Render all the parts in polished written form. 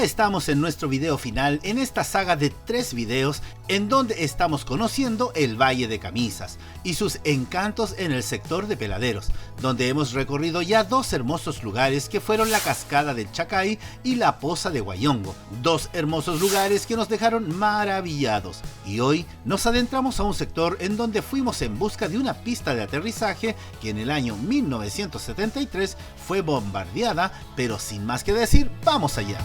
estamos en nuestro video final en esta saga de 3 videos en donde estamos conociendo el Valle de Camisas y sus encantos en el sector de Peladeros, donde hemos recorrido ya 2 hermosos lugares que fueron la Cascada del Chacay y la Poza de Huayongo, 2 hermosos lugares que nos dejaron maravillados. Y hoy nos adentramos a un sector en donde fuimos en busca de una pista de aterrizaje que en el año 1973 fue bombardeada, pero sin más que decir, ¡vamos allá!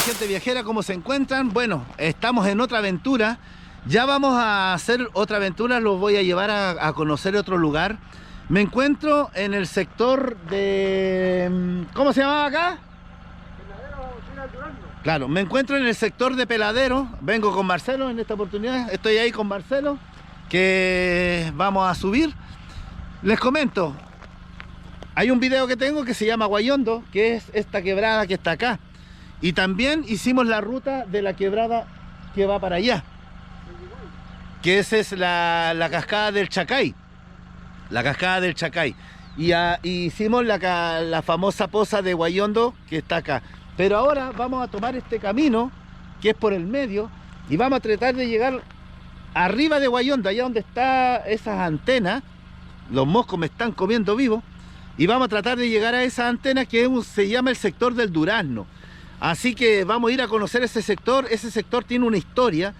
Gente viajera, ¿cómo se encuentran? Bueno, estamos en otra aventura. Ya vamos a hacer otra aventura, los voy a llevar a conocer otro lugar. Me encuentro en el sector de... ¿cómo se llamaba acá? Peladero, China del Durazno. Claro, me encuentro en el sector de Peladero. Vengo con Marcelo en esta oportunidad. Estoy ahí con Marcelo, que vamos a subir. Les comento, hay un video que tengo que se llama Huayondo, que es esta quebrada que está acá. Y también hicimos la ruta de la quebrada que va para allá, que esa es la cascada del Chacay. La cascada del Chacay. Y hicimos la famosa poza de Huayondo que está acá. Pero ahora vamos a tomar este camino, que es por el medio, y vamos a tratar de llegar arriba de Huayondo, allá donde están esas antenas. Los moscos me están comiendo vivo. Y vamos a tratar de llegar a esas antenas que se llama el sector del Durazno. Así que vamos a ir a conocer ese sector. Ese sector tiene una historia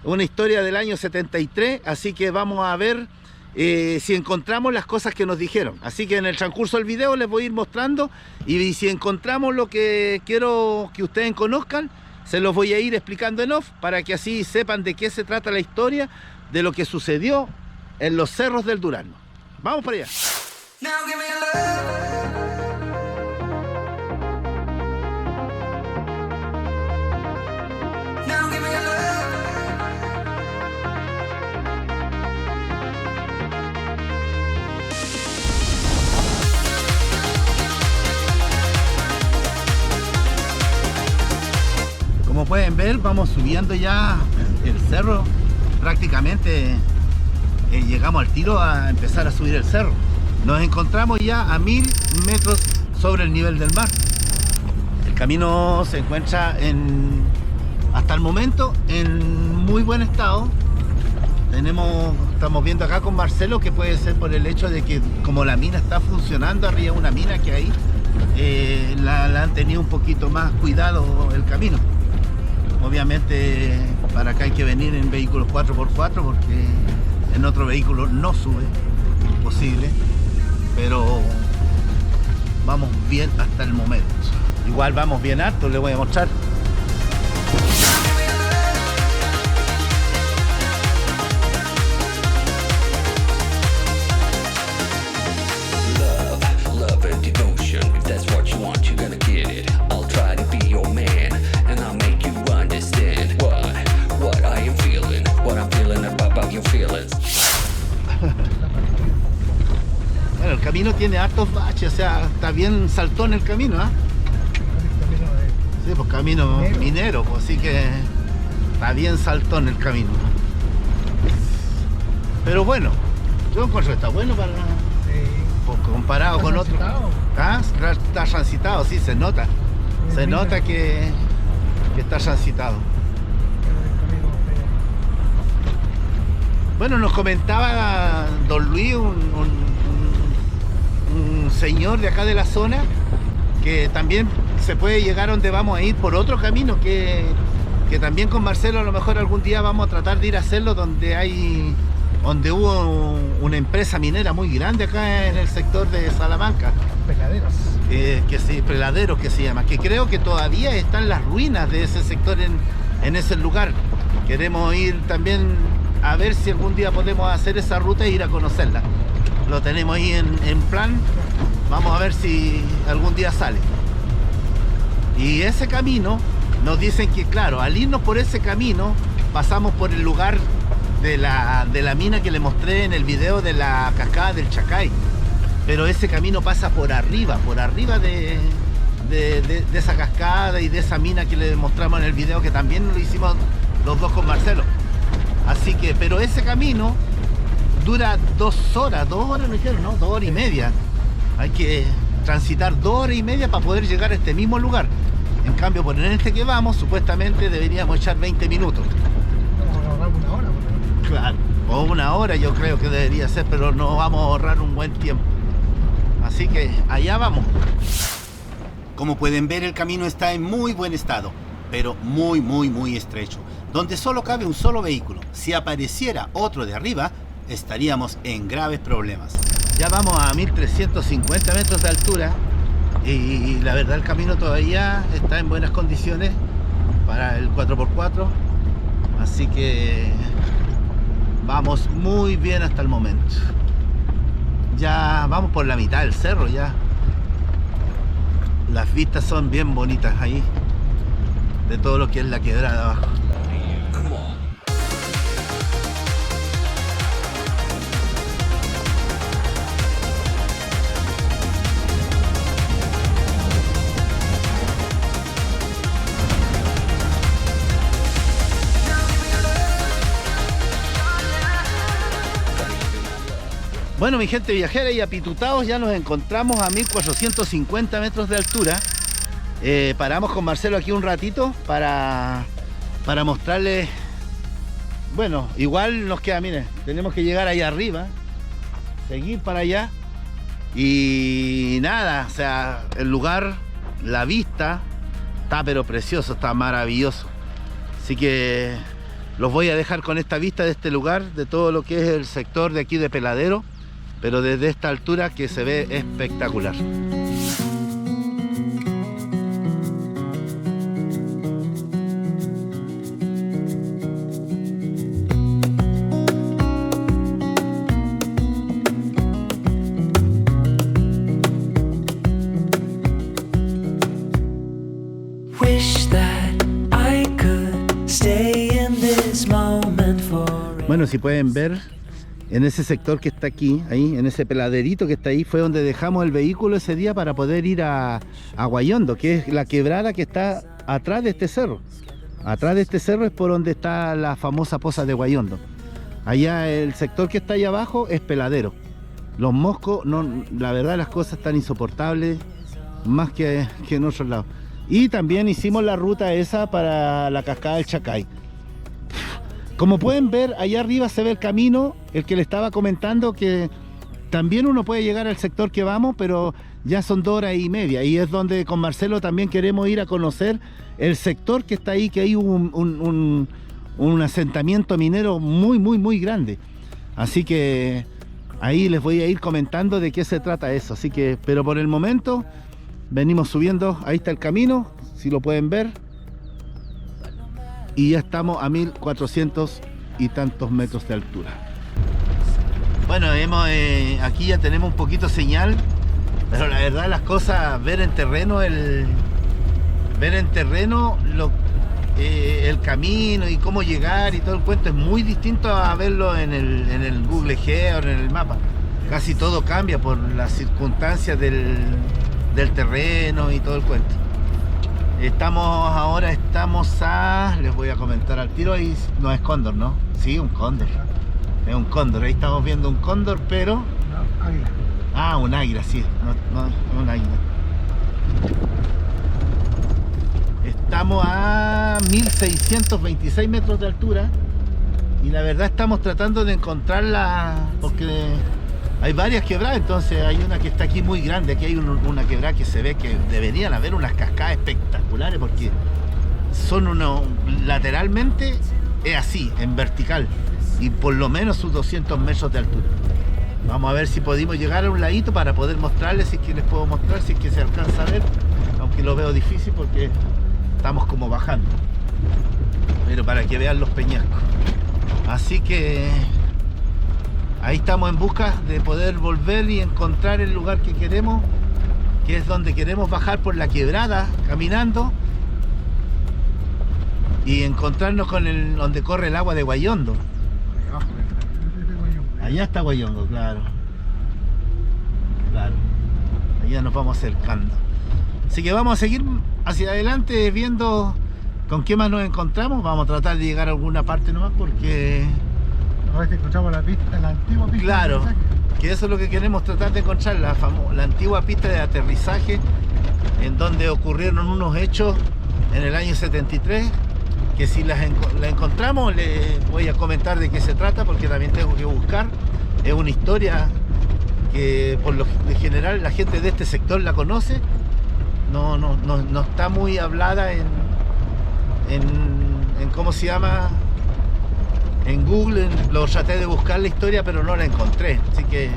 del año 73, así que vamos a ver si encontramos las cosas que nos dijeron. Así que en el transcurso del video les voy a ir mostrando, y si encontramos lo que quiero que ustedes conozcan, se los voy a ir explicando en off, para que así sepan de qué se trata la historia de lo que sucedió en los cerros del Durazno. Vamos para allá. Como pueden ver, vamos subiendo ya el cerro. Prácticamente llegamos al tiro a empezar a subir el cerro. Nos encontramos ya a 1000 metros sobre el nivel del mar. El camino se encuentra hasta el momento en muy buen estado. Estamos viendo acá con Marcelo que puede ser por el hecho de que como la mina está funcionando, arriba una mina que hay, la han tenido un poquito más cuidado el camino. Obviamente para acá hay que venir en vehículos 4x4 porque en otro vehículo no sube, imposible, pero vamos bien hasta el momento. Igual vamos bien alto, les voy a mostrar. Bueno, el camino tiene hartos baches, o sea, está bien saltón el camino, ¿ah? Sí, pues camino minero, pues, así que está bien saltón el camino. Pero bueno, yo encuentro que está bueno para... pues, comparado con otro. ¿Ah? Está transitado, sí, se nota. Se nota que está transitado. Bueno, nos comentaba don Luis, un señor de acá de la zona, que también se puede llegar donde vamos a ir por otro camino, que también con Marcelo a lo mejor algún día vamos a tratar de ir a hacerlo, donde hubo una empresa minera muy grande acá en el sector de Salamanca. Peladeros. Peladeros que se llama, que creo que todavía están las ruinas de ese sector en ese lugar. Queremos ir también a ver si algún día podemos hacer esa ruta e ir a conocerla. lo tenemos ahí en plan. Vamos a ver si algún día sale. Y ese camino, nos dicen que claro, al irnos por ese camino, pasamos por el lugar de la mina que le mostré en el video de la cascada del Chacay. Pero ese camino pasa por arriba de esa cascada y de esa mina que le mostramos en el video, que también lo hicimos los dos con Marcelo. Así que, pero ese camino dura 2 horas, 2 horas, no dijeron, ¿no? 2 horas y media. Hay que transitar 2 horas y media para poder llegar a este mismo lugar. En cambio, por en este que vamos, supuestamente deberíamos echar 20 minutos. Vamos a ahorrar 1 hora, ¿no? Claro, o 1 hora yo creo que debería ser, pero nos vamos a ahorrar un buen tiempo. Así que allá vamos. Como pueden ver, el camino está en muy buen estado, pero muy estrecho, donde solo cabe un solo vehículo. Si apareciera otro de arriba, estaríamos en graves problemas. Ya vamos a 1350 metros de altura y la verdad el camino todavía está en buenas condiciones para el 4x4, así que vamos muy bien hasta el momento. Ya vamos por la mitad del cerro ya. Las vistas son bien bonitas ahí, de todo lo que es la quebrada de abajo. Bueno, mi gente viajera y apitutados, ya nos encontramos a 1450 metros de altura. Paramos con Marcelo aquí un ratito para mostrarles. Bueno, igual nos queda, miren, tenemos que llegar allá arriba, seguir para allá y nada, o sea, el lugar, la vista está pero precioso, está maravilloso. Así que los voy a dejar con esta vista de este lugar, de todo lo que es el sector de aquí de Peladero, pero desde esta altura que se ve espectacular. Bueno, si pueden ver, en ese sector que está aquí, ahí, en ese peladerito que está ahí, fue donde dejamos el vehículo ese día para poder ir a Guayondo, que es la quebrada que está atrás de este cerro. Atrás de este cerro es por donde está la famosa poza de Guayondo. Allá el sector que está ahí abajo es Peladero. Los moscos, no, la verdad las cosas están insoportables, más que en otros lados. Y también hicimos la ruta esa para la cascada del Chacay. Como pueden ver, allá arriba se ve el camino, el que le estaba comentando, que también uno puede llegar al sector que vamos, pero ya son 2 horas y media. Y es donde con Marcelo también queremos ir a conocer el sector que está ahí, que hay un asentamiento minero muy grande. Así que ahí les voy a ir comentando de qué se trata eso. Así que, pero por el momento venimos subiendo, ahí está el camino, si lo pueden ver. Y ya estamos a 1400 y tantos metros de altura. Bueno, aquí ya tenemos un poquito señal, pero la verdad las cosas, ver en terreno el camino y cómo llegar y todo el cuento es muy distinto a verlo en el Google Earth o en el mapa. Casi todo cambia por las circunstancias del terreno y todo el cuento. Ahora estamos les voy a comentar al tiro, ahí no es cóndor, ¿no? Sí, un cóndor. Es un cóndor, ahí estamos viendo un cóndor, pero... No, águila. Ah, un águila, sí, no un águila. Estamos a 1626 metros de altura y la verdad estamos tratando de encontrarla porque hay varias quebradas, entonces hay una que está aquí muy grande, aquí hay una quebrada que se ve que deberían haber unas cascadas espectaculares porque son lateralmente es así, en vertical y por lo menos sus 200 metros de altura. Vamos a ver si podemos llegar a un ladito para poder mostrarles, si es que les puedo mostrar, si es que se alcanza a ver, aunque lo veo difícil porque estamos como bajando, pero para que vean los peñascos. Así que Ahí estamos en busca de poder volver y encontrar el lugar que queremos, que es donde queremos bajar por la quebrada, caminando, y encontrarnos con donde corre el agua de Guayondo. Allá está Guayondo, claro. Claro. Allá nos vamos acercando. Así que vamos a seguir hacia adelante viendo con qué más nos encontramos. Vamos a tratar de llegar a alguna parte nomás porque... A ver si encontramos la pista, la antigua pista. Claro, que eso es lo que queremos tratar de encontrar, la antigua pista de aterrizaje, en donde ocurrieron unos hechos en el año 73, que si la encontramos les voy a comentar de qué se trata, porque también tengo que buscar. Es una historia que por lo general la gente de este sector la conoce, no está muy hablada en ¿cómo se llama? En Google. Lo traté de buscar la historia, pero no la encontré, así que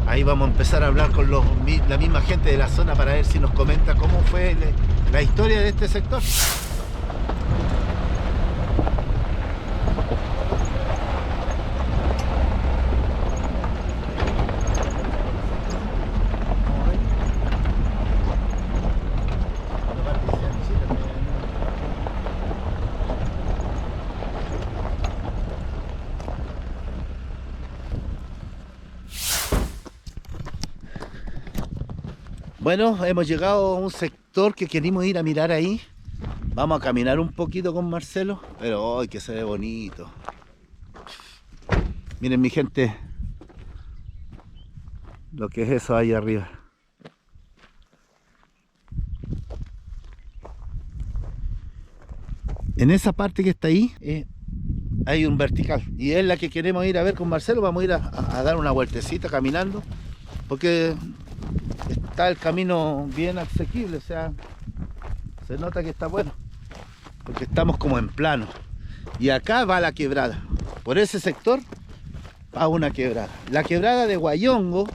ahí vamos a empezar a hablar con la misma gente de la zona para ver si nos comenta cómo fue la historia de este sector. Bueno, hemos llegado a un sector que queríamos ir a mirar ahí. Vamos a caminar un poquito con Marcelo, pero hoy que se ve bonito. Miren mi gente, lo que es eso ahí arriba. En esa parte que está ahí hay un vertical y es la que queremos ir a ver con Marcelo. Vamos a ir a dar una vueltecita caminando, porque está el camino bien asequible, o sea, se nota que está bueno, porque estamos como en plano. Y acá va la quebrada, por ese sector va una quebrada. La quebrada de Guayongo,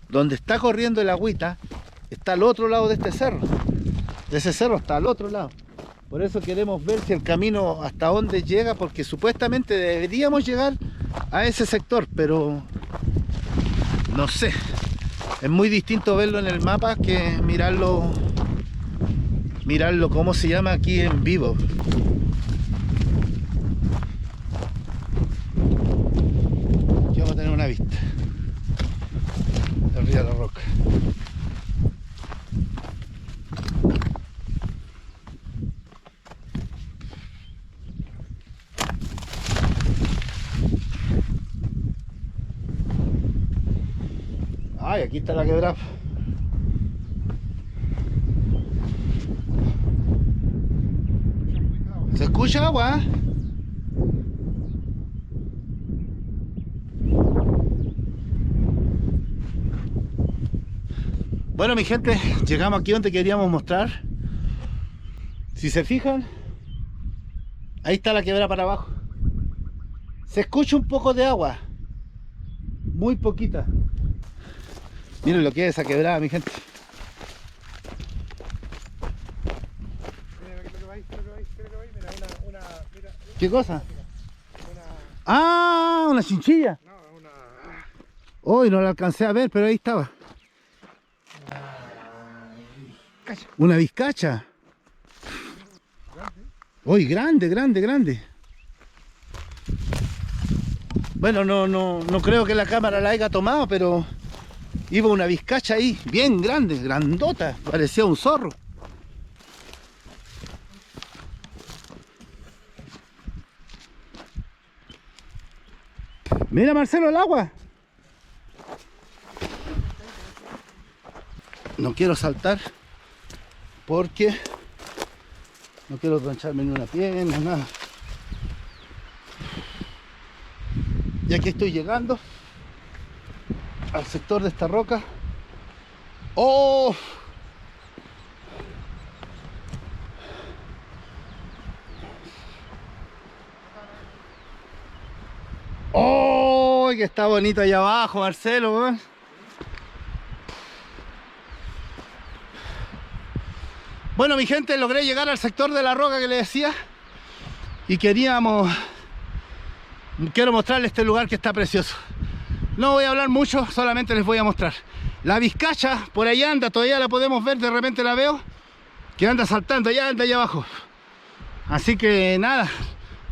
donde está corriendo el agüita, está al otro lado de este cerro. De ese cerro está al otro lado. Por eso queremos ver si el camino hasta dónde llega, porque supuestamente deberíamos llegar a ese sector, pero no sé. Es muy distinto verlo en el mapa que mirarlo, ¿cómo se llama? Aquí en vivo. Aquí vamos a tener una vista del río de la Roca. Ay, aquí está la quebrada. ¿Se escucha agua? Bueno, mi gente, llegamos aquí donde queríamos mostrar. Si se fijan, ahí está la quebrada para abajo. Se escucha un poco de agua, muy poquita. Miren lo que es esa quebrada, mi gente. ¿Qué cosa? Ah, una chinchilla. Hoy no la alcancé a ver, pero ahí estaba. Una vizcacha. Hoy grande, grande, grande. Bueno, no creo que la cámara la haya tomado, pero iba una vizcacha ahí, bien grande, grandota, parecía un zorro. Mira, Marcelo, el agua. No quiero saltar porque no quiero troncharme ni una pierna, nada. Y aquí estoy llegando al sector de esta roca. ¡Oh! ¡Oh! Que está bonito allá abajo, Marcelo, ¿eh? Bueno, mi gente, logré llegar al sector de la roca que les decía. Y queríamos quiero mostrarles este lugar que está precioso. No voy a hablar mucho, solamente les voy a mostrar. La Vizcacha, por allá anda, todavía la podemos ver, de repente la veo, que anda saltando, allá anda allá abajo. Así que nada,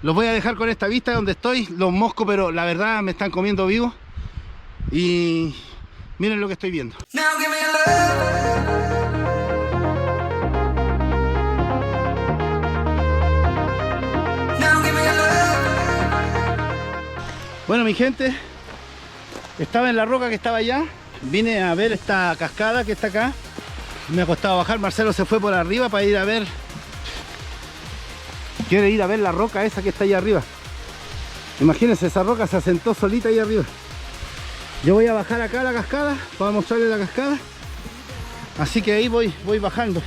los voy a dejar con esta vista donde estoy, los moscos, pero la verdad me están comiendo vivos. Y miren lo que estoy viendo. Bueno, mi gente, estaba en la roca que estaba allá, vine a ver esta cascada que está acá, me ha costado bajar, Marcelo se fue por arriba para ir a ver, quiere ir a ver la roca esa que está allá arriba. Imagínense, esa roca se asentó solita ahí arriba. Yo voy a bajar acá a la cascada para mostrarles la cascada, así que ahí voy bajando,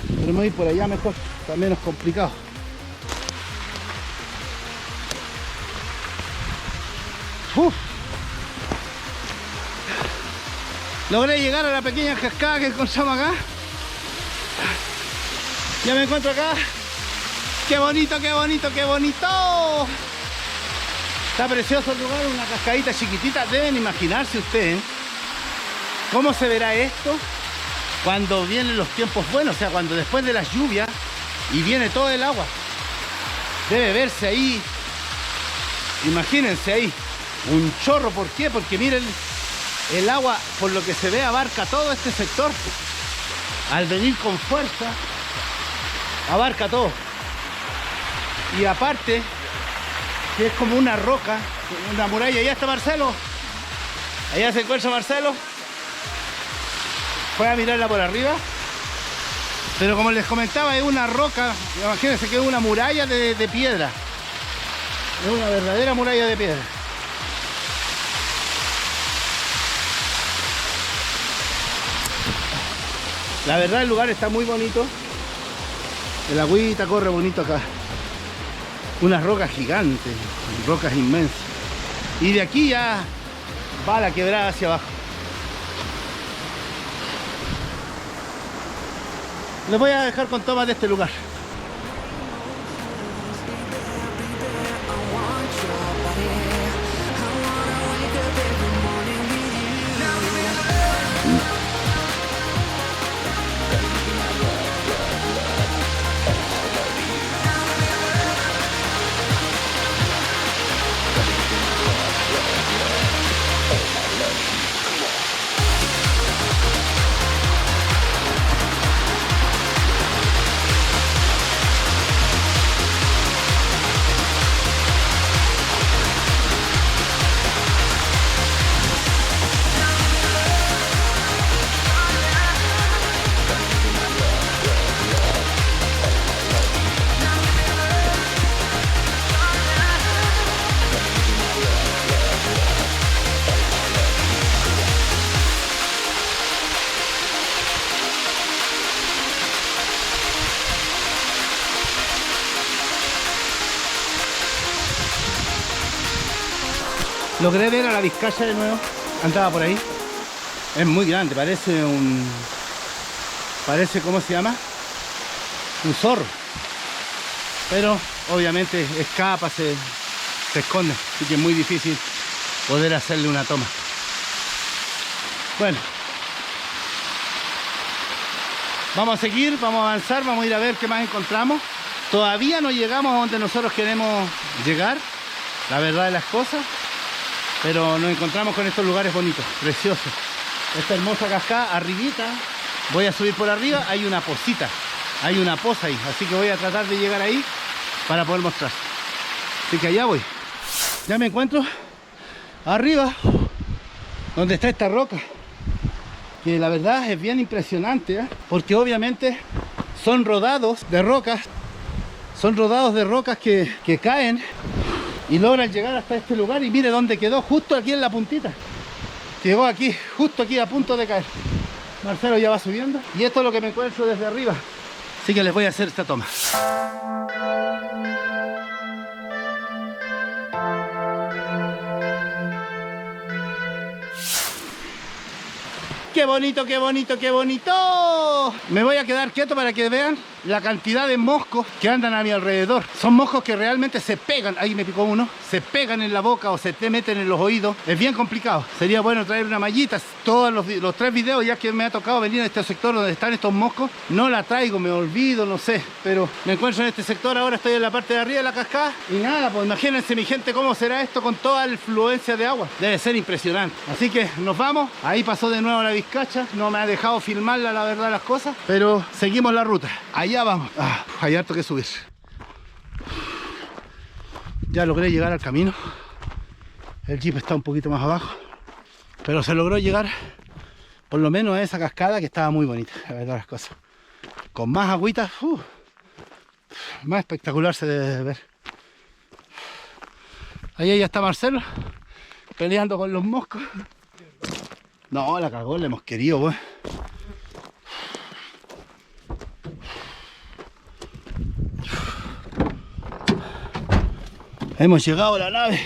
pero me voy por allá mejor, está menos complicado. Logré llegar a la pequeña cascada que encontramos acá. Ya me encuentro acá. ¡Qué bonito, qué bonito, qué bonito! Está precioso el lugar, una cascadita chiquitita. Deben imaginarse ustedes cómo se verá esto cuando vienen los tiempos buenos, o sea, cuando después de las lluvias y viene todo el agua. Debe verse ahí, imagínense ahí, un chorro. ¿Por qué? Porque miren, el agua, por lo que se ve, abarca todo este sector. Al venir con fuerza, abarca todo. Y aparte, que es como una roca, una muralla. Allá está Marcelo. Allá se encuentra Marcelo. Fue a mirarla por arriba. Pero como les comentaba, es una roca. Imagínense que es una muralla de piedra. Es una verdadera muralla de piedra. La verdad el lugar está muy bonito. El agüita corre bonito acá. Unas rocas gigantes, rocas inmensas. Y de aquí ya va la quebrada hacia abajo. Les voy a dejar con tomas de este lugar. Logré ver a la Vizcacha de nuevo, andaba por ahí. Es muy grande, parece, ¿cómo se llama? Un zorro. Pero obviamente escapa, se esconde, así que es muy difícil poder hacerle una toma. Bueno, vamos a seguir, vamos a avanzar, vamos a ir a ver qué más encontramos. Todavía no llegamos a donde nosotros queremos llegar, la verdad de las cosas. Pero nos encontramos con estos lugares bonitos, preciosos. Esta hermosa cascada, arribita, voy a subir por arriba, hay una pocita, hay una poza ahí, así que voy a tratar de llegar ahí para poder mostrar. Así que allá voy. Ya me encuentro arriba, donde está esta roca, que la verdad es bien impresionante, ¿eh? Porque obviamente son rodados de rocas, que caen y logran llegar hasta este lugar. Y mire dónde quedó, justo aquí en la puntita. Llegó aquí, justo aquí a punto de caer. Marcelo ya va subiendo y esto es lo que me encuentro desde arriba. Así que les voy a hacer esta toma. ¡Qué bonito, qué bonito, qué bonito! Me voy a quedar quieto para que vean la cantidad de moscos que andan a mi alrededor. Son moscos que realmente se pegan, ahí me picó uno, se pegan en la boca o se te meten en los oídos. Es bien complicado. Sería bueno traer una mallita. Todos los 3 videos ya que me ha tocado venir a este sector donde están estos moscos, no la traigo, me olvido, no sé. Pero me encuentro en este sector, ahora estoy en la parte de arriba de la cascada. Y nada, pues imagínense mi gente cómo será esto con toda la fluencia de agua. Debe ser impresionante. Así que nos vamos. Ahí pasó de nuevo la Vizcacha. No me ha dejado filmarla, la verdad, las cosas. Pero seguimos la ruta. Allá vamos. Hay harto que subir. Ya logré llegar al camino. El jeep está un poquito más abajo, pero se logró llegar por lo menos a esa cascada que estaba muy bonita, la verdad, las cosas. Con más agüita, más espectacular se debe ver. Ahí ya está Marcelo peleando con los moscos. No, la cagó, le hemos querido, pues. Hemos llegado a la nave.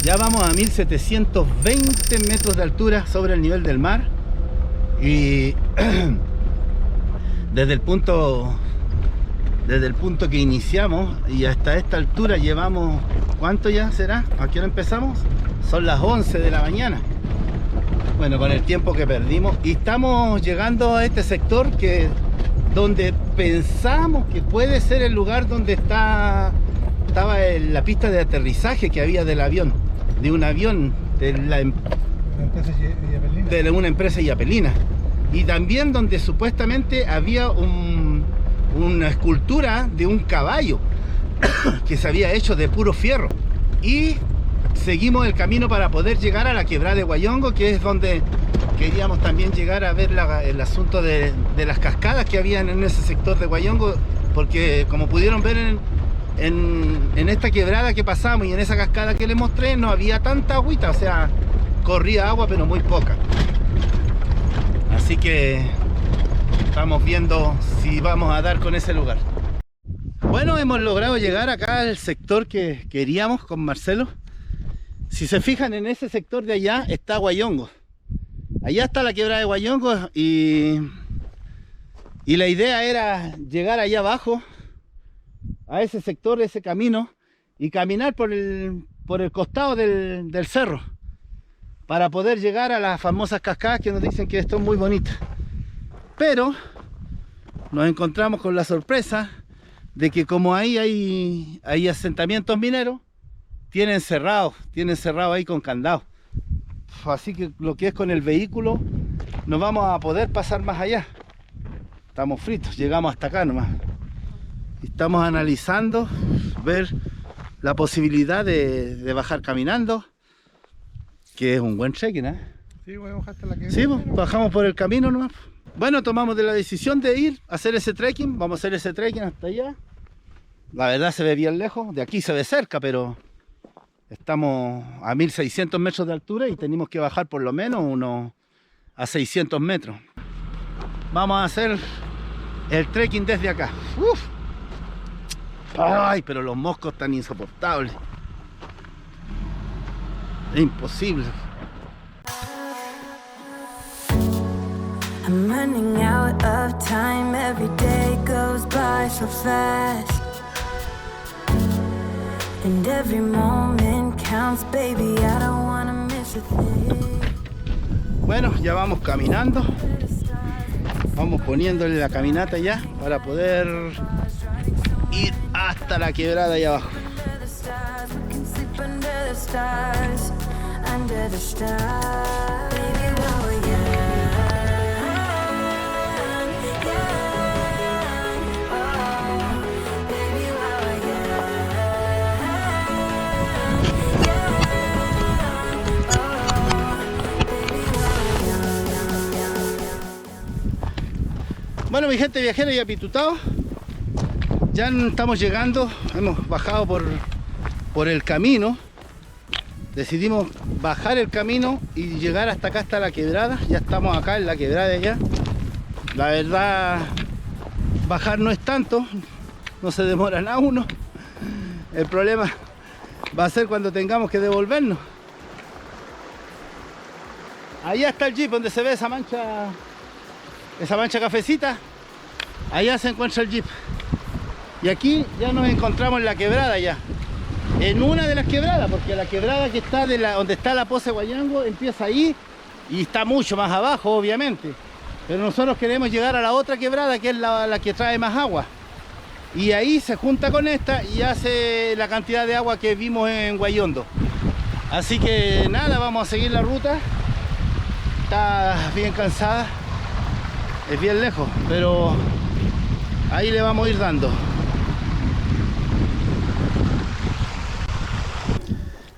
Ya vamos a 1720 metros de altura sobre el nivel del mar. Y desde el punto que iniciamos y hasta esta altura llevamos, ¿cuánto ya será? ¿A qué hora empezamos? Son las 11 de la mañana. Bueno, con el tiempo que perdimos, y estamos llegando a este sector donde pensamos que puede ser el lugar donde estaba la pista de aterrizaje que había del avión, de un avión de una empresa yapelina, y también donde supuestamente había una escultura de un caballo que se había hecho de puro fierro. Y seguimos el camino para poder llegar a la quebrada de Huayongo, que es donde queríamos también llegar a ver el asunto de las cascadas que habían en ese sector de Huayongo, porque como pudieron ver en esta quebrada que pasamos y en esa cascada que les mostré, no había tanta agüita, o sea, corría agua pero muy poca. Así que estamos viendo si vamos a dar con ese lugar. Bueno, hemos logrado llegar acá al sector que queríamos con Marcelo. Si se fijan, en ese sector de allá está Huayongo. Allá está la quebrada de Huayongo y la idea era llegar allá abajo, a ese sector, ese camino, y caminar por el costado del cerro para poder llegar a las famosas cascadas que nos dicen que están muy bonitas. Pero nos encontramos con la sorpresa de que como ahí hay asentamientos mineros, tienen cerrado ahí con candado. Así que lo que es con el vehículo, no vamos a poder pasar más allá. Estamos fritos, llegamos hasta acá nomás. Estamos analizando, ver la posibilidad de bajar caminando, que es un buen trekking, ¿eh? Sí, voy a bajar hasta la que... Sí, pues, bajamos por el camino nomás. Bueno, tomamos la decisión de ir a hacer ese trekking. Vamos a hacer ese trekking hasta allá. La verdad se ve bien lejos, de aquí se ve cerca, pero estamos a 1600 metros de altura y tenemos que bajar por lo menos unos a 600 metros. Vamos a hacer el trekking desde acá. ¡Uf! Ay, pero los moscos están insoportables. Es imposible. I'm running out of time, every day goes by so fast, and every moment counts, baby, I don't wanna miss a thing. Bueno, ya vamos caminando. Vamos poniéndole la caminata ya para poder ir hasta la quebrada allá abajo. Bueno, mi gente viajera y apitutado, ya estamos llegando, hemos bajado por el camino. Decidimos bajar el camino y llegar hasta acá, hasta la quebrada. Ya estamos acá en la quebrada de allá. La verdad, bajar no es tanto, no se demora nada uno. El problema va a ser cuando tengamos que devolvernos. Allá está el jeep donde se ve esa mancha cafecita. Allá se encuentra el jeep. Y aquí ya nos encontramos en la quebrada ya. En una de las quebradas, porque la quebrada que está donde está la poza de Huallango empieza ahí y está mucho más abajo, obviamente. Pero nosotros queremos llegar a la otra quebrada, que es la que trae más agua. Y ahí se junta con esta y hace la cantidad de agua que vimos en Guayondo. Así que nada, vamos a seguir la ruta. Está bien cansada, es bien lejos, pero ahí le vamos a ir dando.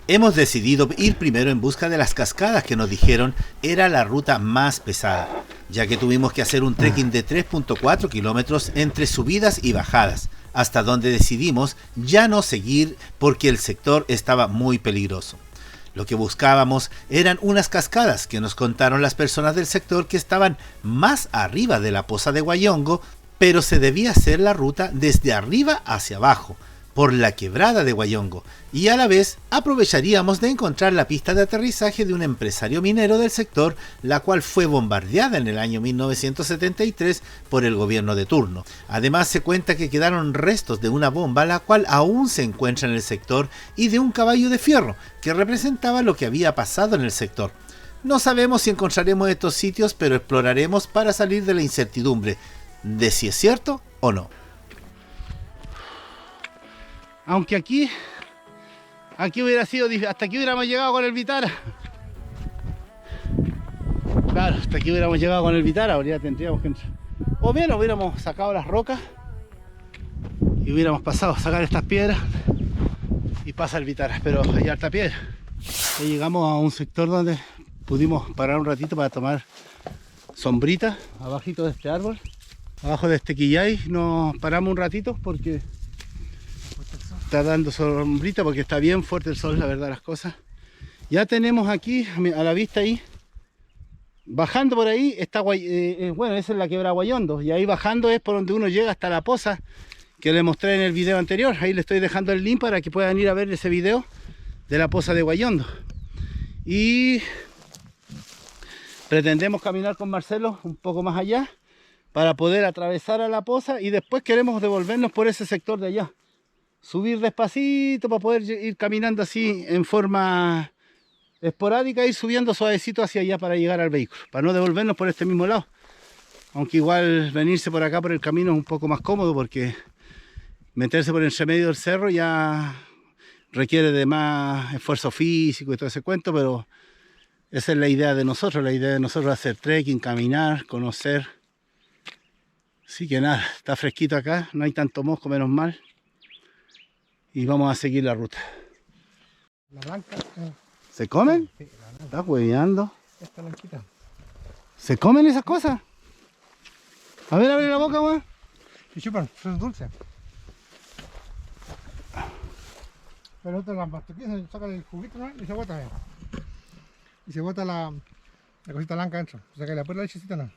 Hemos decidido ir primero en busca de las cascadas que nos dijeron era la ruta más pesada, ya que tuvimos que hacer un trekking de 3.4 kilómetros entre subidas y bajadas, hasta donde decidimos ya no seguir porque el sector estaba muy peligroso. Lo que buscábamos eran unas cascadas que nos contaron las personas del sector que estaban más arriba de la poza de Huallango, pero se debía hacer la ruta desde arriba hacia abajo, por la quebrada de Huallango, y a la vez aprovecharíamos de encontrar la pista de aterrizaje de un empresario minero del sector, la cual fue bombardeada en el año 1973 por el gobierno de turno. Además se cuenta que quedaron restos de una bomba, la cual aún se encuentra en el sector, y de un caballo de fierro, que representaba lo que había pasado en el sector. No sabemos si encontraremos estos sitios, pero exploraremos para salir de la incertidumbre de si es cierto o no. Aunque aquí hubiera sido difícil, hasta aquí hubiéramos llegado con el Vitara. Claro, hasta aquí hubiéramos llegado con el Vitara, ahora tendríamos que entrar. O bien hubiéramos sacado las rocas y hubiéramos pasado a sacar estas piedras y pasa el Vitara, pero hay harta piedra. Ya llegamos a un sector donde pudimos parar un ratito para tomar sombrita, abajito de este árbol. Abajo de este quillay nos paramos un ratito porque está dando sombrita, porque está bien fuerte el sol, la verdad, las cosas. Ya tenemos aquí, a la vista ahí, bajando por ahí, está bueno, esa es la quebrada Huallango, y ahí bajando es por donde uno llega hasta la poza, que le mostré en el video anterior. Ahí le estoy dejando el link para que puedan ir a ver ese video de la poza de Huallango. Y pretendemos caminar con Marcelo un poco más allá, para poder atravesar a la poza, y después queremos devolvernos por ese sector de allá. Subir despacito para poder ir caminando así en forma esporádica, ir subiendo suavecito hacia allá para llegar al vehículo, para no devolvernos por este mismo lado. Aunque igual venirse por acá por el camino es un poco más cómodo, porque meterse por entre medio del cerro ya requiere de más esfuerzo físico y todo ese cuento, pero esa es la idea de nosotros. La idea de nosotros es hacer trekking, caminar, conocer. Así que nada, está fresquito acá, no hay tanto mosco, menos mal. Y vamos a seguir la ruta. La blanca. ¿Se comen? Sí, la blanca. ¿Estás hueveando? Esta blanquita. ¿Se comen esas cosas? A ver, abre la boca, weón. Y chupan, son dulces. Pero otra las mastiquillas, se saca el juguito, ¿no? Y se bota. Y se bota la cosita blanca dentro. Se saca la pura lechecita, ¿no?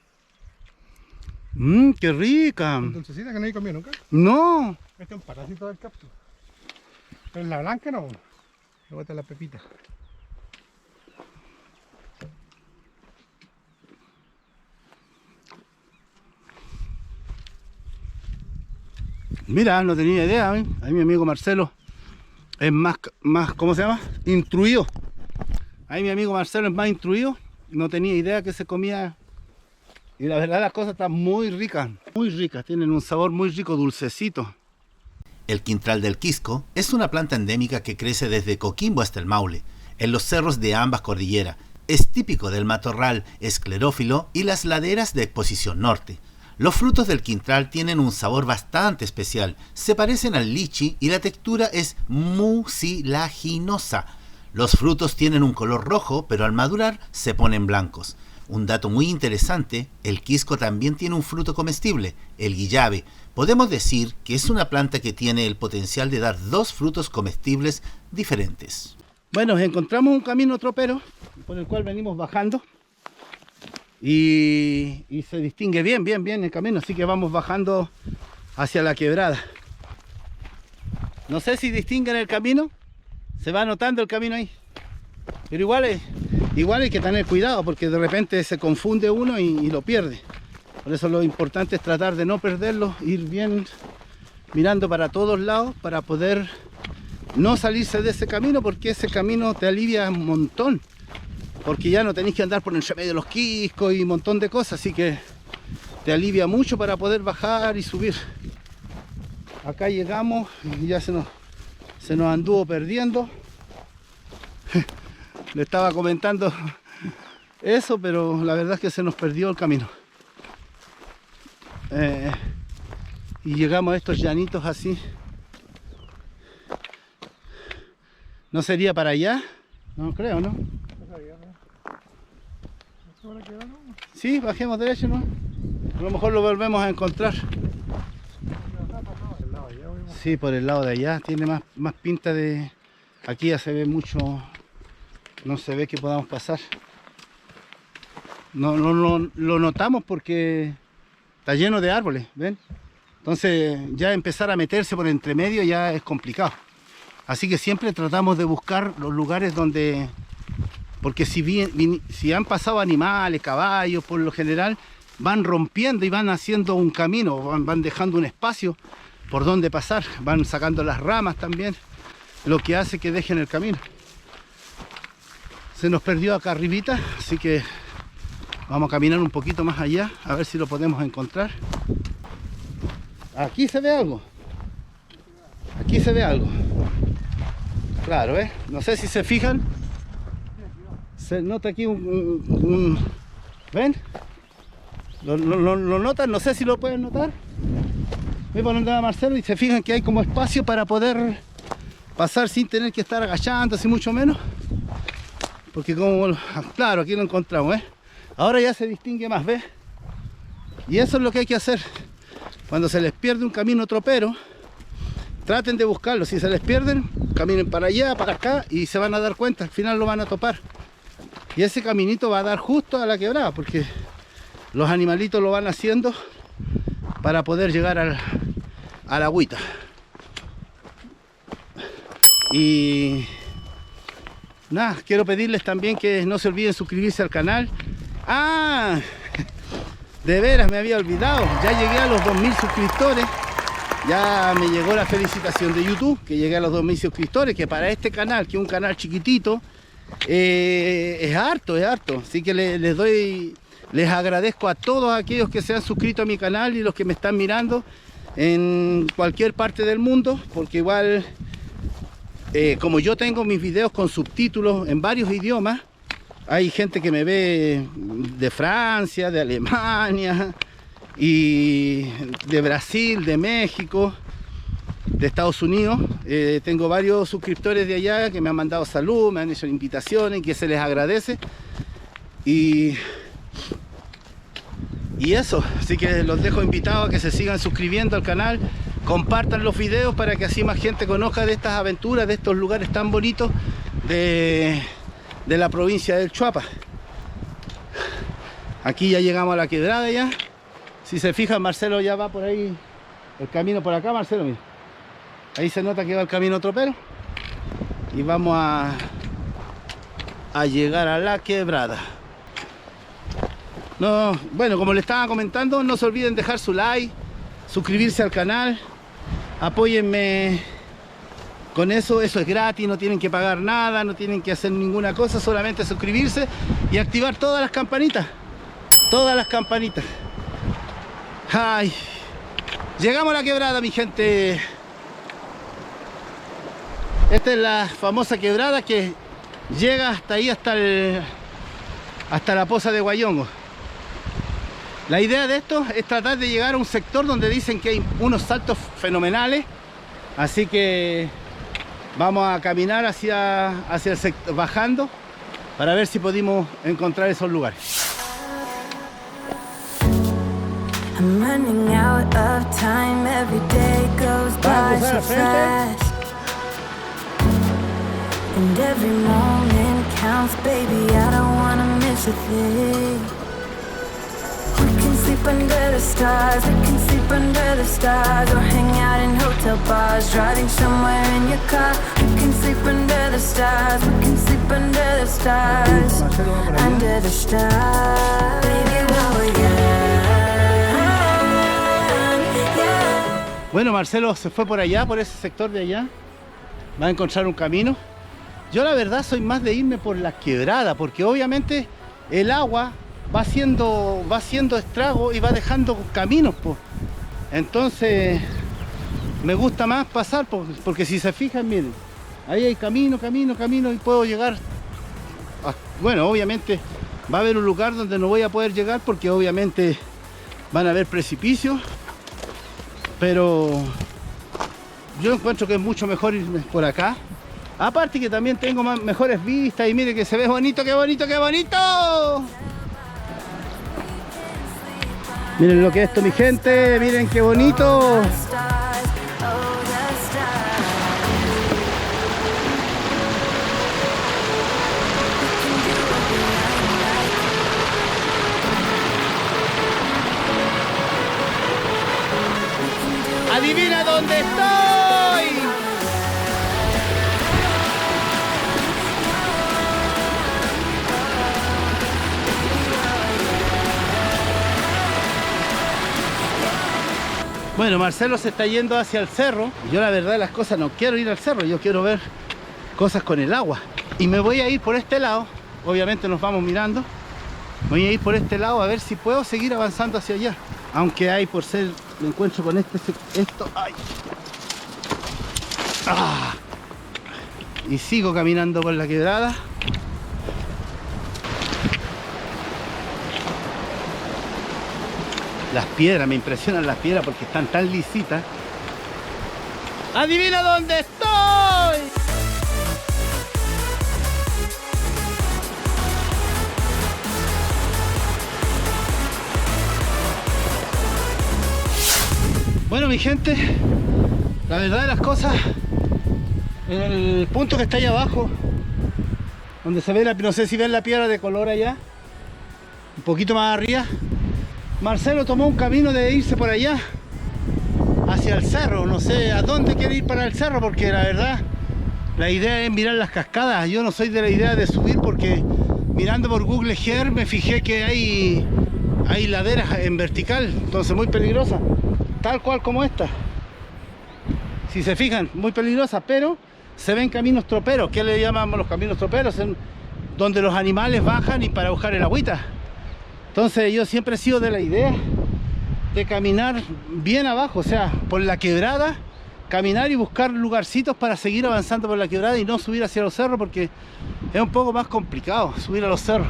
¡Qué rica! Dulcecita que no he comido nunca. No. Este es un parásito del cactus. Pero la blanca no. Le bota la pepita. Mira, no tenía idea, ¿eh? Ahí mi amigo Marcelo es más, ¿cómo se llama? Instruido. Ahí mi amigo Marcelo es más instruido. No tenía idea que se comía. Y la verdad las cosas están muy ricas, tienen un sabor muy rico, dulcecito. El quintral del Quisco es una planta endémica que crece desde Coquimbo hasta el Maule, en los cerros de ambas cordilleras. Es típico del matorral esclerófilo y las laderas de exposición norte. Los frutos del quintral tienen un sabor bastante especial, se parecen al lichi y la textura es mucilaginosa. Los frutos tienen un color rojo, pero al madurar se ponen blancos. Un dato muy interesante, el quisco también tiene un fruto comestible, el guillabe. Podemos decir que es una planta que tiene el potencial de dar dos frutos comestibles diferentes. Bueno, encontramos un camino tropero por el cual venimos bajando. y se distingue bien el camino, así que vamos bajando hacia la quebrada. No sé si distinguen el camino, se va notando el camino ahí, pero igual hay que tener cuidado porque de repente se confunde uno y lo pierde. Por eso lo importante es tratar de no perderlo, ir bien mirando para todos lados para poder no salirse de ese camino, porque ese camino te alivia un montón, porque ya no tenéis que andar por el medio de los quiscos y un montón de cosas, así que te alivia mucho para poder bajar y subir. Acá llegamos y ya se nos anduvo perdiendo. Le estaba comentando eso, pero la verdad es que se nos perdió el camino. Y llegamos a estos llanitos así. ¿No sería para allá? No creo, ¿no? Sí, bajemos derecho, ¿no? A lo mejor lo volvemos a encontrar. Sí, por el lado de allá. Tiene más pinta de... Aquí ya se ve mucho... No se ve que podamos pasar. No lo notamos porque está lleno de árboles, ¿ven? Entonces ya empezar a meterse por entre medio ya es complicado. Así que siempre tratamos de buscar los lugares donde... Porque si han pasado animales, caballos, por lo general, van rompiendo y van haciendo un camino, van dejando un espacio por donde pasar, van sacando las ramas también, lo que hace que dejen el camino. Se nos perdió acá arribita, así que vamos a caminar un poquito más allá, a ver si lo podemos encontrar. Aquí se ve algo. Aquí se ve algo. Claro, ¿eh? No sé si se fijan. Se nota aquí ¿ven? ¿Lo notan? No sé si lo pueden notar. Ve por donde va Marcelo y se fijan que hay como espacio para poder pasar sin tener que estar agachándose, mucho menos. Porque como, claro, aquí lo encontramos, ¿eh? Ahora ya se distingue más, ¿ves? Y eso es lo que hay que hacer. Cuando se les pierde un camino tropero, traten de buscarlo. Si se les pierden, caminen para allá, para acá y se van a dar cuenta. Al final lo van a topar. Y ese caminito va a dar justo a la quebrada, porque los animalitos lo van haciendo para poder llegar a la agüita. Y nada, quiero pedirles también que no se olviden suscribirse al canal. ¡Ah! De veras, me había olvidado. Ya llegué a los 2000 suscriptores. Ya me llegó la felicitación de YouTube, que llegué a los 2000 suscriptores, que para este canal, que es un canal chiquitito, es harto. Así que les agradezco a todos aquellos que se han suscrito a mi canal y los que me están mirando en cualquier parte del mundo, porque igual como yo tengo mis videos con subtítulos en varios idiomas, hay gente que me ve de Francia, de Alemania y de Brasil, de México, de Estados Unidos. Tengo varios suscriptores de allá que me han mandado salud, me han hecho invitaciones, que se les agradece. Y eso, así que los dejo invitados a que se sigan suscribiendo al canal, compartan los videos para que así más gente conozca de estas aventuras, de estos lugares tan bonitos de la provincia del Chuapa. Aquí ya llegamos a la quebrada ya. Si se fijan, Marcelo ya va por ahí, el camino por acá, Marcelo, mira. Ahí se nota que va el camino tropero. Y vamos a llegar a la quebrada. No, bueno, como les estaba comentando, no se olviden dejar su like, suscribirse al canal, apóyenme con eso, es gratis, no tienen que pagar nada, no tienen que hacer ninguna cosa, solamente suscribirse y activar todas las campanitas, Ay, llegamos a la quebrada, mi gente. Esta es la famosa quebrada que llega hasta ahí, hasta la poza de Guayongo. La idea de esto es tratar de llegar a un sector donde dicen que hay unos saltos fenomenales. Así que vamos a caminar hacia el sector, bajando, para ver si podemos encontrar esos lugares. I'm running out of time, every day goes by so fast. And every moment counts, baby, I don't wanna miss a thing. sleep under the stars. We can sleep under the stars, or hang out in hotel bars, driving somewhere in your car. We can sleep under the stars. We can sleep under the stars. Under the stars. Baby, when we're young, yeah. Bueno, Marcelo se fue por allá, por ese sector de allá. Va a encontrar un camino. Yo la verdad soy más de irme por la quebrada, porque obviamente el agua va haciendo estrago y va dejando caminos, pues. Entonces me gusta más pasar, porque si se fijan, miren, ahí hay camino y puedo llegar bueno, obviamente va a haber un lugar donde no voy a poder llegar porque obviamente van a haber precipicios, pero yo encuentro que es mucho mejor irme por acá. Aparte que también tengo mejores vistas y mire que se ve bonito, qué bonito, qué bonito. Miren lo que es esto, mi gente, miren qué bonito. ¡Adivina dónde estoy! Bueno, Marcelo se está yendo hacia el cerro. Yo la verdad de las cosas no quiero ir al cerro, yo quiero ver cosas con el agua. Y me voy a ir por este lado, obviamente nos vamos mirando. Voy a ir por este lado a ver si puedo seguir avanzando hacia allá. Aunque hay por ser, me encuentro con esto, ay. Ah. Y sigo caminando por la quebrada. Las piedras, me impresionan las piedras porque están tan lisitas. ¡Adivina dónde estoy! Bueno, mi gente, la verdad de las cosas, en el punto que está ahí abajo, donde se ve la, no sé si ven la piedra de color allá, un poquito más arriba, Marcelo tomó un camino de irse por allá, hacia el cerro. No sé a dónde quiere ir para el cerro, porque la verdad, la idea es mirar las cascadas. Yo no soy de la idea de subir porque mirando por Google Earth me fijé que hay laderas en vertical, entonces muy peligrosas, tal cual como esta. Si se fijan, muy peligrosas, pero se ven caminos troperos. ¿Qué le llamamos los caminos troperos? En donde los animales bajan y para buscar el agüita. Entonces yo siempre he sido de la idea de caminar bien abajo, o sea, por la quebrada, caminar y buscar lugarcitos para seguir avanzando por la quebrada y no subir hacia los cerros, porque es un poco más complicado subir a los cerros.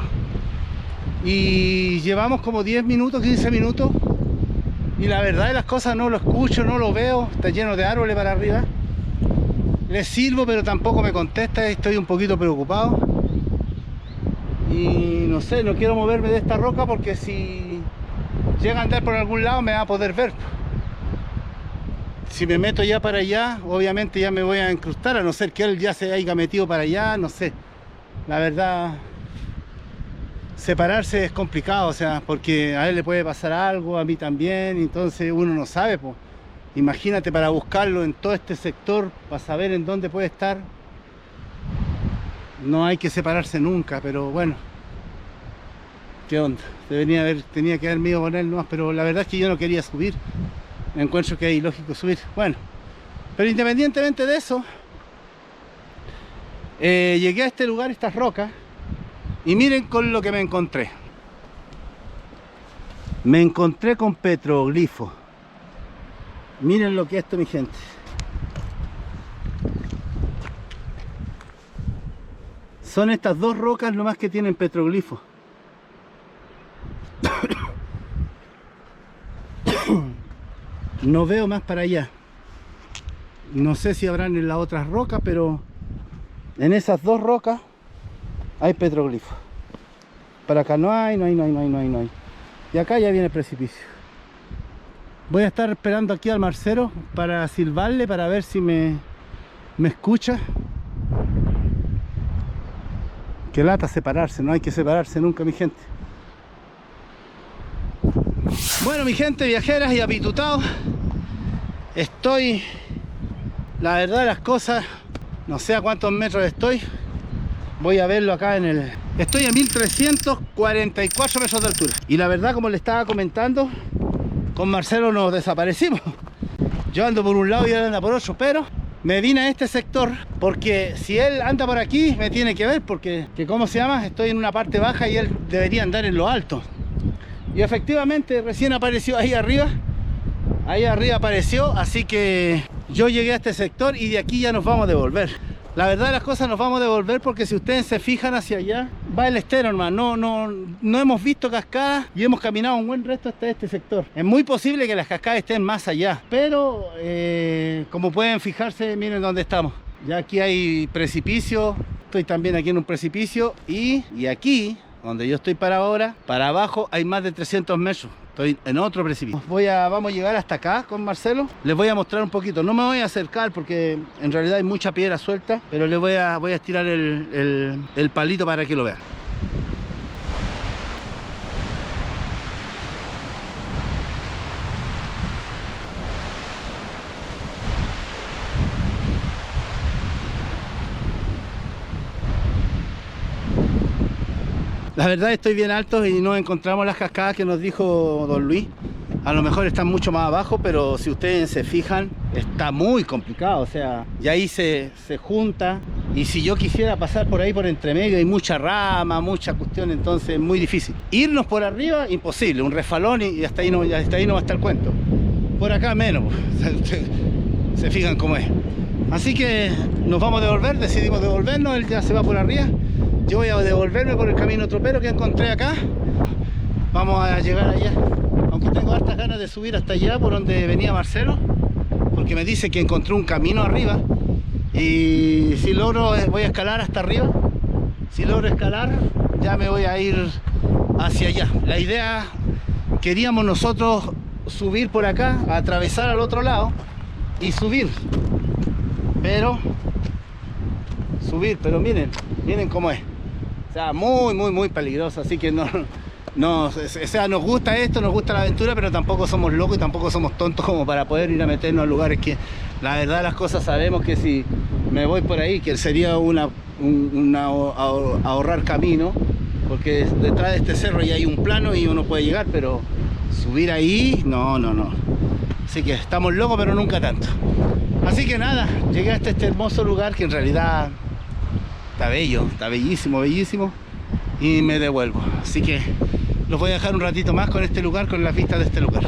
Y llevamos como 10 minutos, 15 minutos, y la verdad de las cosas no lo escucho, no lo veo, está lleno de árboles para arriba. Le sirvo, pero tampoco me contesta, estoy un poquito preocupado. Y no sé, no quiero moverme de esta roca porque si llega a andar por algún lado me va a poder ver. Si me meto ya para allá, obviamente ya me voy a incrustar, a no ser que él ya se haya metido para allá, no sé. La verdad, separarse es complicado, o sea, porque a él le puede pasar algo, a mí también, entonces uno no sabe, pues. Imagínate para buscarlo en todo este sector, para saber en dónde puede estar. No hay que separarse nunca, pero bueno, ¿qué onda? Tenía que haberme ido con él nomás, pero la verdad es que yo no quería subir. Me encuentro que es ilógico subir. Bueno, pero independientemente de eso, llegué a este lugar, estas rocas, y miren con lo que me encontré. Me encontré con petroglifos. Miren lo que es esto, mi gente. Son estas dos rocas nomás que tienen petroglifos. No veo más para allá. No sé si habrán en las otras rocas, pero en esas dos rocas hay petroglifos. Para acá no hay. Y acá ya viene el precipicio. Voy a estar esperando aquí al Marcelo para silbarle, para ver si me escucha. Qué lata separarse, no hay que separarse nunca, mi gente. Bueno, mi gente viajeras y apitutados, estoy, la verdad de las cosas, no sé a cuántos metros estoy. Voy a verlo acá en el... Estoy a 1344 metros de altura. Y la verdad, como le estaba comentando, con Marcelo nos desaparecimos. Yo ando por un lado y él anda por otro, pero me vine a este sector porque si él anda por aquí me tiene que ver, porque, ¿cómo se llama? Estoy en una parte baja y él debería andar en lo alto. Y efectivamente recién apareció ahí arriba. Ahí arriba apareció, así que yo llegué a este sector y de aquí ya nos vamos a devolver. La verdad de las cosas, nos vamos a devolver porque si ustedes se fijan hacia allá, va el estero, hermano. No hemos visto cascadas y hemos caminado un buen resto hasta este sector. Es muy posible que las cascadas estén más allá, pero como pueden fijarse, miren dónde estamos. Ya aquí hay precipicio, estoy también aquí en un precipicio y aquí, donde yo estoy para ahora, para abajo hay más de 300 metros. Estoy en otro precipicio. Vamos a llegar hasta acá con Marcelo. Les voy a mostrar un poquito. No me voy a acercar porque en realidad hay mucha piedra suelta, pero les voy a estirar el palito para que lo vean. La verdad estoy bien alto y no encontramos las cascadas que nos dijo don Luis. A lo mejor están mucho más abajo, pero si ustedes se fijan, está muy complicado. O sea, y ahí se junta. Y si yo quisiera pasar por ahí por entre medio, hay mucha rama, mucha cuestión, entonces es muy difícil. Irnos por arriba, imposible. Un resbalón y hasta ahí no va a estar el cuento. Por acá menos. Se fijan cómo es. Así que nos vamos a devolver, decidimos devolvernos. Él ya se va por arriba. Yo voy a devolverme por el camino tropero que encontré acá. Vamos a llegar allá. Aunque tengo hartas ganas de subir hasta allá por donde venía Marcelo, porque me dice que encontró un camino arriba. Y si logro, voy a escalar hasta arriba. Si logro escalar, ya me voy a ir hacia allá. La idea, queríamos nosotros subir por acá, atravesar al otro lado y subir. Pero miren cómo es. O sea, muy peligroso, así que o sea, nos gusta esto, nos gusta la aventura, pero tampoco somos locos y tampoco somos tontos como para poder ir a meternos a lugares que la verdad las cosas sabemos que si me voy por ahí, que sería ahorrar camino, porque detrás de este cerro ya hay un plano y uno puede llegar, pero subir ahí, no. Así que estamos locos, pero nunca tanto. Así que nada, llegué hasta este hermoso lugar que en realidad está bello, está bellísimo y me devuelvo. Así que los voy a dejar un ratito más con este lugar, con las vistas de este lugar.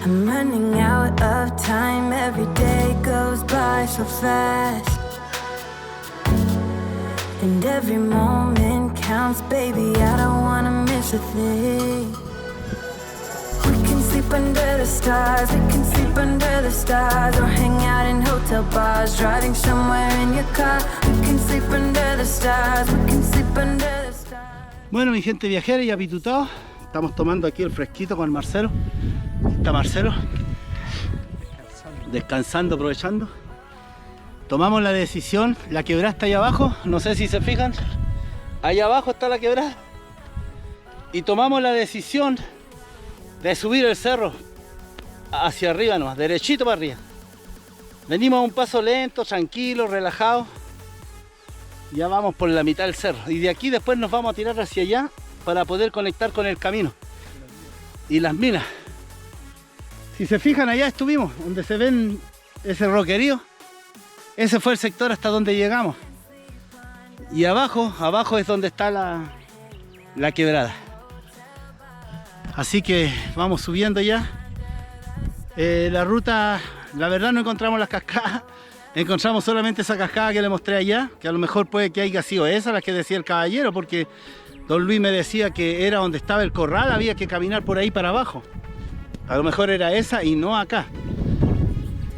I'm running out of time, every day goes by so fast, and every moment counts, baby, I don't wanna miss a thing. We can sleep under the stars, we can sleep under the stars, or hang out in hotel bars, driving somewhere in your car. We can sleep under the stars, we can sleep under the stars. Bueno, mi gente viajera y apitutados, estamos tomando aquí el fresquito con Marcelo. Está Marcelo descansando, aprovechando. Tomamos la decisión, la quebrada está ahí abajo, no sé si se fijan, ahí abajo está la quebrada, y tomamos la decisión de subir el cerro hacia arriba nomás, derechito para arriba. Venimos a un paso lento, tranquilo, relajado. Ya vamos por la mitad del cerro y de aquí después nos vamos a tirar hacia allá para poder conectar con el camino y las minas. Si se fijan, allá estuvimos, donde se ven ese roquerío, ese fue el sector hasta donde llegamos. Y abajo es donde está la quebrada. Así que vamos subiendo ya. La ruta, la verdad no encontramos las cascadas. Encontramos solamente esa cascada que le mostré allá, que a lo mejor puede que haya sido esa la que decía el caballero, porque don Luis me decía que era donde estaba el corral, había que caminar por ahí para abajo. A lo mejor era esa y no acá.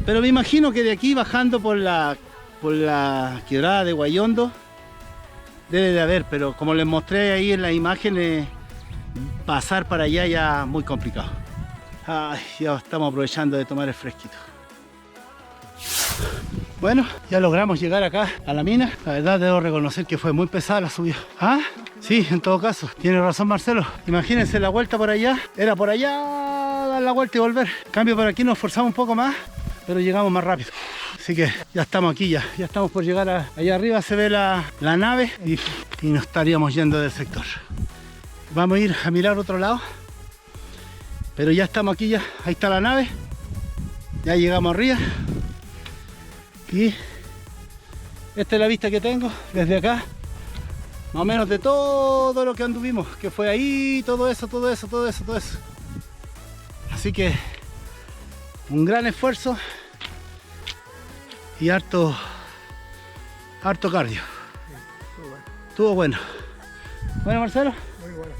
Pero me imagino que de aquí bajando por la quebrada de Guayondo debe de haber, pero como les mostré ahí en las imágenes, pasar para allá ya muy complicado. Ay, ya estamos aprovechando de tomar el fresquito. Bueno, ya logramos llegar acá a la mina. La verdad debo reconocer que fue muy pesada la subida. ¿Ah? Sí, en todo caso. Tiene razón Marcelo. Imagínense la vuelta por allá. Era por allá dar la vuelta y volver. En cambio por aquí nos esforzamos un poco más, pero llegamos más rápido. Así que ya estamos aquí ya. Ya estamos por llegar allá arriba. Se ve la nave y nos estaríamos yendo del sector. Vamos a ir a mirar otro lado. Pero ya estamos aquí ya. Ahí está la nave. Ya llegamos arriba. Y esta es la vista que tengo desde acá, más o menos de todo lo que anduvimos, que fue ahí, todo eso. Así que un gran esfuerzo y harto cardio. Estuvo bueno. Bueno, Marcelo. Muy bueno.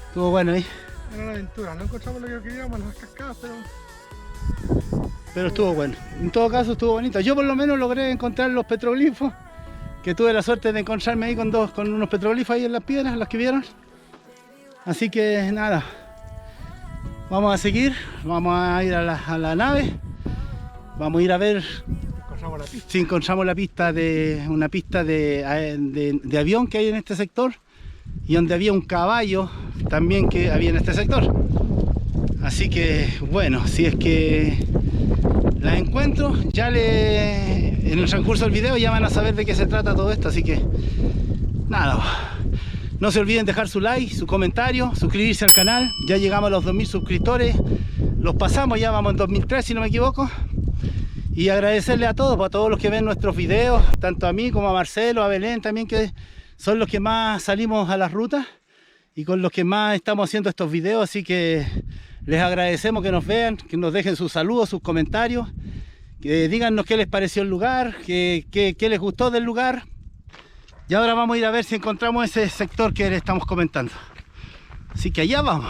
Estuvo bueno ahí. Era una aventura, no encontramos lo que queríamos, las cascadas, pero estuvo bueno. En todo caso estuvo bonito. Yo por lo menos logré encontrar los petroglifos, que tuve la suerte de encontrarme ahí con unos petroglifos ahí en las piedras, las que vieron. Así que nada, vamos a seguir, vamos a ir a la nave, vamos a ir a ver si encontramos una pista de avión que hay en este sector, y donde había un caballo también que había en este sector. Así que bueno, si es que la encuentro, en el transcurso del video ya van a saber de qué se trata todo esto. Así que nada, no se olviden dejar su like, su comentario, suscribirse al canal. Ya llegamos a los 2000 suscriptores, los pasamos, ya vamos en 2003 si no me equivoco. Y agradecerle a todos los que ven nuestros videos, tanto a mí como a Marcelo, a Belén también, que son los que más salimos a las rutas y con los que más estamos haciendo estos videos. Así que les agradecemos que nos vean, que nos dejen sus saludos, sus comentarios, que díganos qué les pareció el lugar, qué les gustó del lugar. Y ahora vamos a ir a ver si encontramos ese sector que les estamos comentando. Así que allá vamos.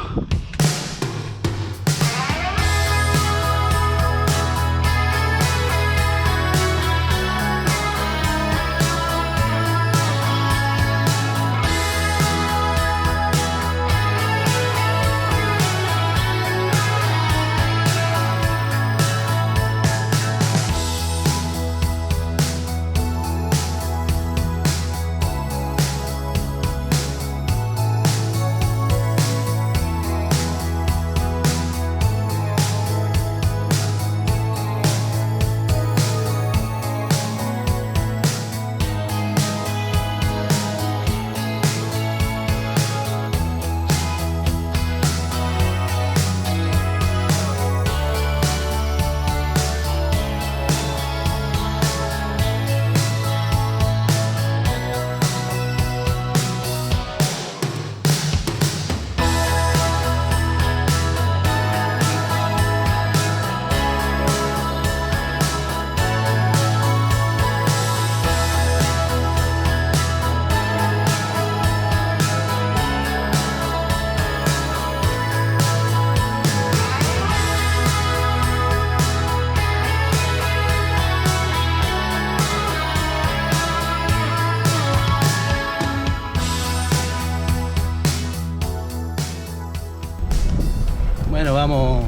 Bueno,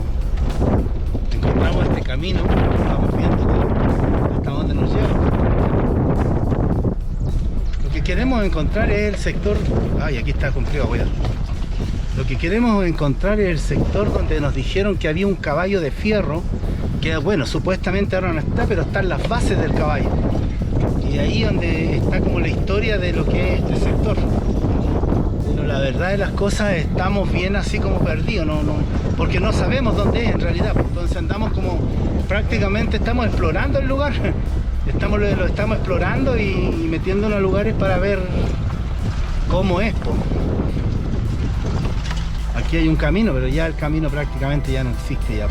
encontramos este camino, vamos viendo hasta dónde nos lleva. Lo que queremos encontrar es el sector, aquí está complicado, cuidado. Lo que queremos encontrar es el sector donde nos dijeron que había un caballo de fierro, que bueno, supuestamente ahora no está, pero están las bases del caballo. Y ahí donde está como la historia de lo que es este sector. Pero la verdad de las cosas, estamos bien así como perdidos, porque no sabemos dónde es en realidad. Entonces andamos como, prácticamente estamos explorando el lugar. Lo estamos explorando y metiéndonos a lugares para ver cómo es. Aquí hay un camino, pero ya el camino prácticamente ya no existe ya.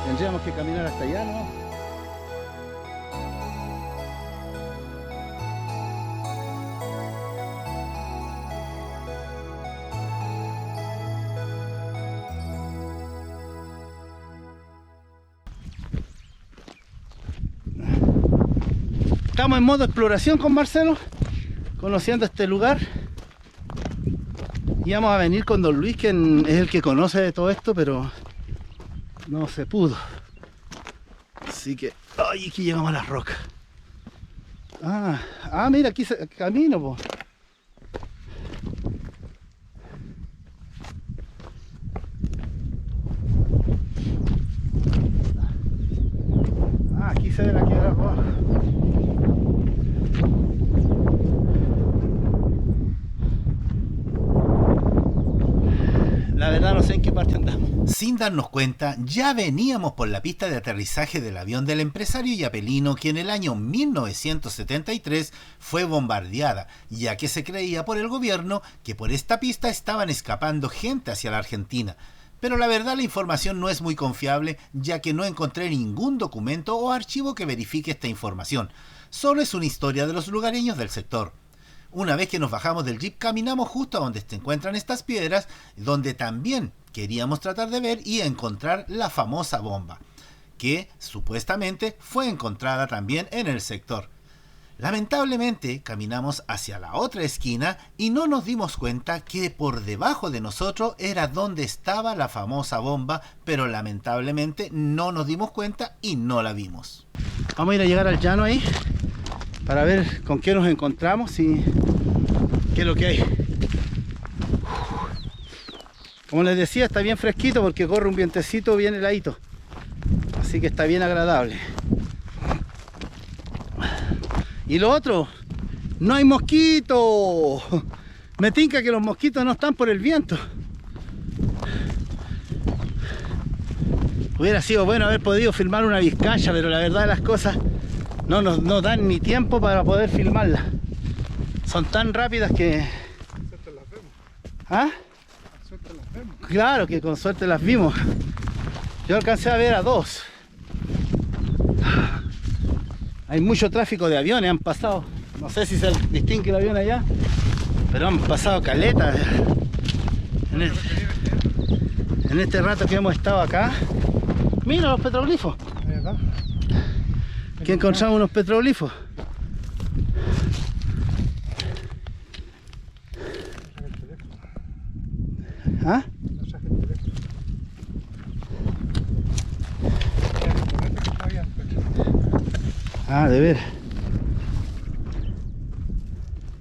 Tendríamos que caminar hasta allá, ¿no? Estamos en modo exploración con Marcelo, conociendo este lugar. Y vamos a venir con Don Luis, que es el que conoce de todo esto, pero no se pudo. Así que, ay, aquí llegamos a las rocas. Mira, aquí camino, po. Aquí se ve la Piedra Roja. La verdad no sé en qué parte andamos. Sin darnos cuenta, ya veníamos por la pista de aterrizaje del avión del empresario yapelino que en el año 1973 fue bombardeada, ya que se creía por el gobierno que por esta pista estaban escapando gente hacia la Argentina. Pero la verdad la información no es muy confiable, ya que no encontré ningún documento o archivo que verifique esta información. Solo es una historia de los lugareños del sector. Una vez que nos bajamos del jeep, caminamos justo a donde se encuentran estas piedras, donde también queríamos tratar de ver y encontrar la famosa bomba, que supuestamente fue encontrada también en el sector. Lamentablemente, caminamos hacia la otra esquina y no nos dimos cuenta que por debajo de nosotros era donde estaba la famosa bomba, pero lamentablemente no nos dimos cuenta y no la vimos. Vamos a ir a llegar al llano ahí, para ver con qué nos encontramos y qué es lo que hay. Como les decía, está bien fresquito porque corre un vientecito bien heladito, así que está bien agradable. Y lo otro, no hay mosquitos. Me tinca que los mosquitos no están por el viento. Hubiera sido bueno haber podido filmar una vizcaya, pero la verdad de las cosas no nos dan ni tiempo para poder filmarla. Son tan rápidas que... Suerte las vemos. ¿Ah? Suerte las vemos. Claro que con suerte las vimos. Yo alcancé a ver a dos. Hay mucho tráfico de aviones, han pasado. No sé si se distingue el avión allá, pero han pasado caletas. En este rato que hemos estado acá. Mira los petroglifos. ¿Verdad? Aquí encontramos unos petroglifos. ¿Ah? No saques el teléfono. De ver.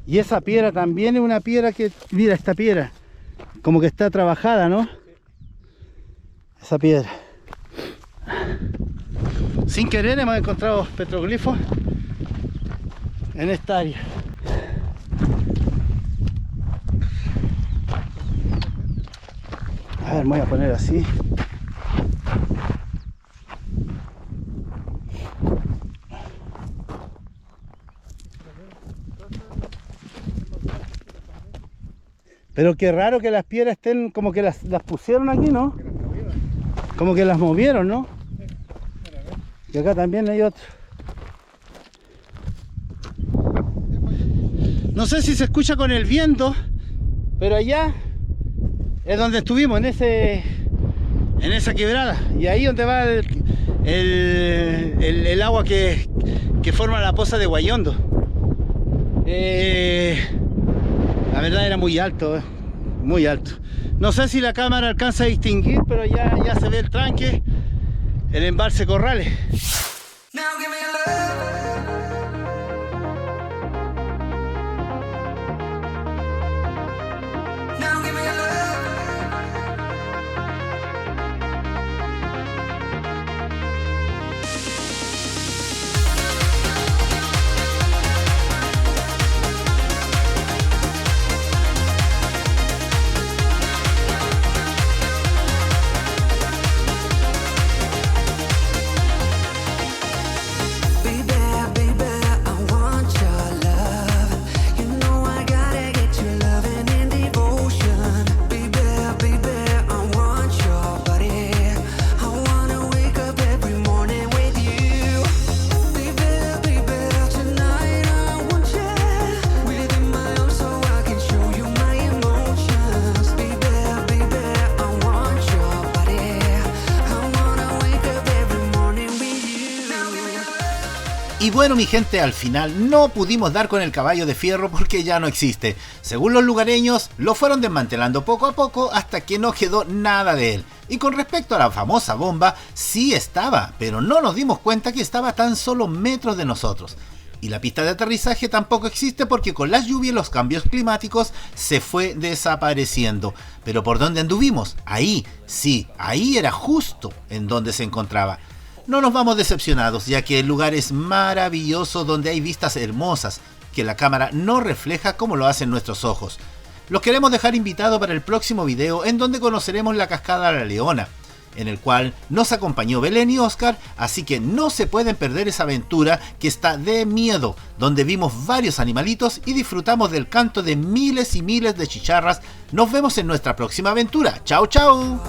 Y esa piedra también es una piedra que... Mira esta piedra. Como que está trabajada, ¿no? Esa piedra. Sin querer hemos encontrado petroglifos en esta área. A ver, me voy a poner así. Pero qué raro que las piedras estén como que las pusieron aquí, ¿no? Como que las movieron, ¿no? Y acá también hay otro. No sé si se escucha con el viento, pero allá es donde estuvimos, en esa quebrada. Y ahí donde va el agua que forma la poza de Guayondo. La verdad era muy alto, muy alto. No sé si la cámara alcanza a distinguir, pero ya se ve el tranque, el embalse Corrales. Now give me love. Now give me love. Baby, Y bueno, mi gente, al final no pudimos dar con el caballo de fierro porque ya no existe. Según los lugareños, lo fueron desmantelando poco a poco hasta que no quedó nada de él. Y con respecto a la famosa bomba, sí estaba, pero no nos dimos cuenta que estaba a tan solo metros de nosotros. Y la pista de aterrizaje tampoco existe porque con las lluvias y los cambios climáticos se fue desapareciendo. Pero ¿por dónde anduvimos? Ahí, sí, ahí era justo en donde se encontraba. No nos vamos decepcionados, ya que el lugar es maravilloso, donde hay vistas hermosas que la cámara no refleja como lo hacen nuestros ojos. Los queremos dejar invitados para el próximo video, en donde conoceremos la cascada La Leona, en el cual nos acompañó Belén y Oscar, así que no se pueden perder esa aventura que está de miedo, donde vimos varios animalitos y disfrutamos del canto de miles y miles de chicharras. Nos vemos en nuestra próxima aventura. ¡Chao, chao!